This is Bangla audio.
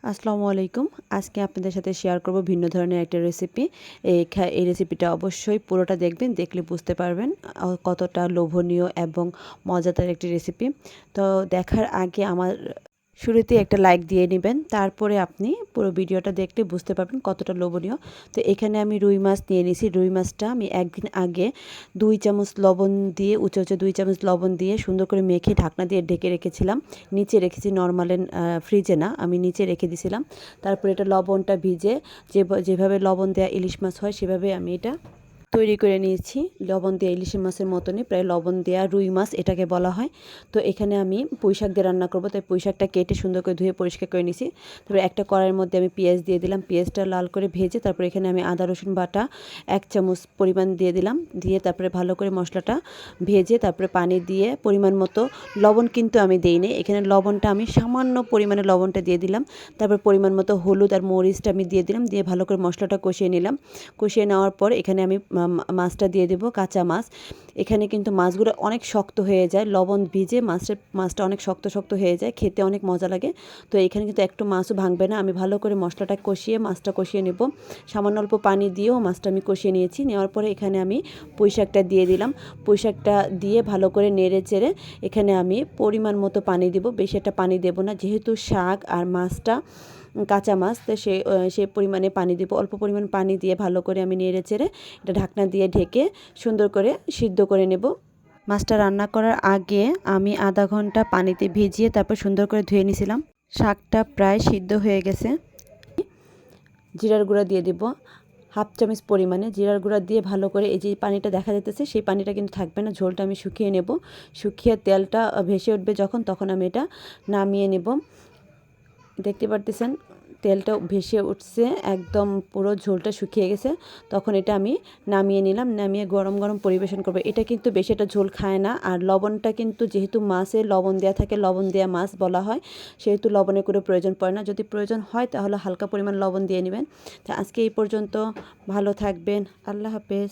আসসালামু আলাইকুম। আজকে আপনাদের সাথে শেয়ার করব ভিন্ন ধরনের একটা রেসিপি। এই রেসিপিটা অবশ্যই পুরোটা দেখবেন, দেখলে বুঝতে পারবেন কতটা লোভনীয় এবং মজাদার একটি রেসিপি। তো দেখার আগে আমার শুরুতেই একটা লাইক দিয়ে নেবেন, তারপরে আপনি পুরো ভিডিওটা দেখলে বুঝতে পারবেন কতটা লোভনীয়। তো এখানে আমি রুই মাছ নিয়ে নিয়েছি। রুই মাছটা আমি একদিন আগে 2 চামচ লবণ দিয়ে উঁচু 2 চামচ লবণ দিয়ে সুন্দর করে মেখে ঢাকনা দিয়ে ঢেকে রেখেছিলাম। নিচে রেখেছি, নর্মালে ফ্রিজে না, আমি নিচে রেখে দিয়েছিলাম। তারপরে এটা লবণটা ভিজে যেভাবে লবণ দেওয়া ইলিশ মাছ হয় সেভাবে আমি এটা তৈরি করে নিয়েছি। লবণ দেওয়া ইলিশ মাছের মতনই, প্রায় লবণ দেওয়া রুই মাছ এটাকে বলা হয়। তো এখানে আমি পুঁই শাক দিয়ে রান্না করব, তাই পুঁই শাকটা কেটে সুন্দর করে ধুয়ে পরিষ্কার করে নিয়েছি। তারপরে একটা কড়াইয়ের মধ্যে আমি পেঁয়াজ দিয়ে দিলাম, পেঁয়াজটা লাল করে ভেজে তারপরে এখানে আমি আদা রসুন বাটা 1 চামচ পরিমাণ দিয়ে দিলাম, দিয়ে তারপরে ভালো করে মশলাটা ভেজে তারপরে পানি দিয়ে পরিমাণ মতো লবণ কিন্তু আমি দিইনি, এখানে লবণটা আমি সামান্য পরিমাণে লবণটা দিয়ে দিলাম। তারপর পরিমাণ মতো হলুদ আর মরিচটা আমি দিয়ে দিলাম, দিয়ে ভালো করে মশলাটা কষিয়ে নিলাম। কষিয়ে নেওয়ার পর এখানে আমি মাছটা দিয়ে দেবো, কাঁচা মাছ। এখানে কিন্তু মাছগুলো অনেক শক্ত হয়ে যায়, লবণ ভিজে মাছটা অনেক শক্ত শক্ত হয়ে যায়, খেতে অনেক মজা লাগে। তো এখানে কিন্তু একটু মাছও ভাঙবে না। আমি ভালো করে মশলাটা কষিয়ে মাছটা কষিয়ে নেব। সামান্য অল্প পানি দিয়েও মাছটা আমি কষিয়ে নিয়েছি। নেওয়ার পরে এখানে আমি পুঁই শাকটা দিয়ে দিলাম। পুঁই শাকটা দিয়ে ভালো করে নেড়ে চেড়ে এখানে আমি পরিমাণ মতো পানি দেব, বেশি একটা পানি দেব না, যেহেতু শাক আর মাছটা কাঁচা মাছ, তো সেই পরিমাণে পানি দেব। অল্প পরিমাণ পানি দিয়ে ভালো করে আমি নেড়ে চেড়ে এটা ঢাকনা দিয়ে ঢেকে সুন্দর করে সিদ্ধ করে নেব। মাছটা রান্না করার আগে আমি আধা ঘন্টা পানিতে ভিজিয়ে তারপর সুন্দর করে ধুয়ে নিয়েছিলাম। শাকটা প্রায় সিদ্ধ হয়ে গেছে। জিরার গুঁড়া দিয়ে দেব 1/2 চামচ পরিমাণে। জিরার গুঁড়া দিয়ে ভালো করে, এই যে পানিটা দেখা যাচ্ছে সেই পানিটা কিন্তু থাকবে না, ঝোলটা আমি শুকিয়ে নেব। শুকিয়ে তেলটা ভেসে উঠবে যখন, তখন আমি এটা নামিয়ে নেব। দেখতে পারতেছেন তেলটা ভেসে উঠছে, একদম পুরো ঝোলটা শুকিয়ে গেছে। তখন এটা আমি নামিয়ে নিলাম, নামিয়ে গরম গরম পরিবেশন করবো। এটা কিন্তু বেশি একটা ঝোল খায় না, আর লবণটা কিন্তু যেহেতু মাছে লবণ দেওয়া থাকে, লবণ দেওয়া মাছ বলা হয়, সেহেতু লবণের করে প্রয়োজন পড়ে না। যদি প্রয়োজন হয় তাহলে হালকা পরিমাণ লবণ দিয়ে নেবেন। তা আজকে এই পর্যন্ত, ভালো থাকবেন, আল্লাহ হাফেজ।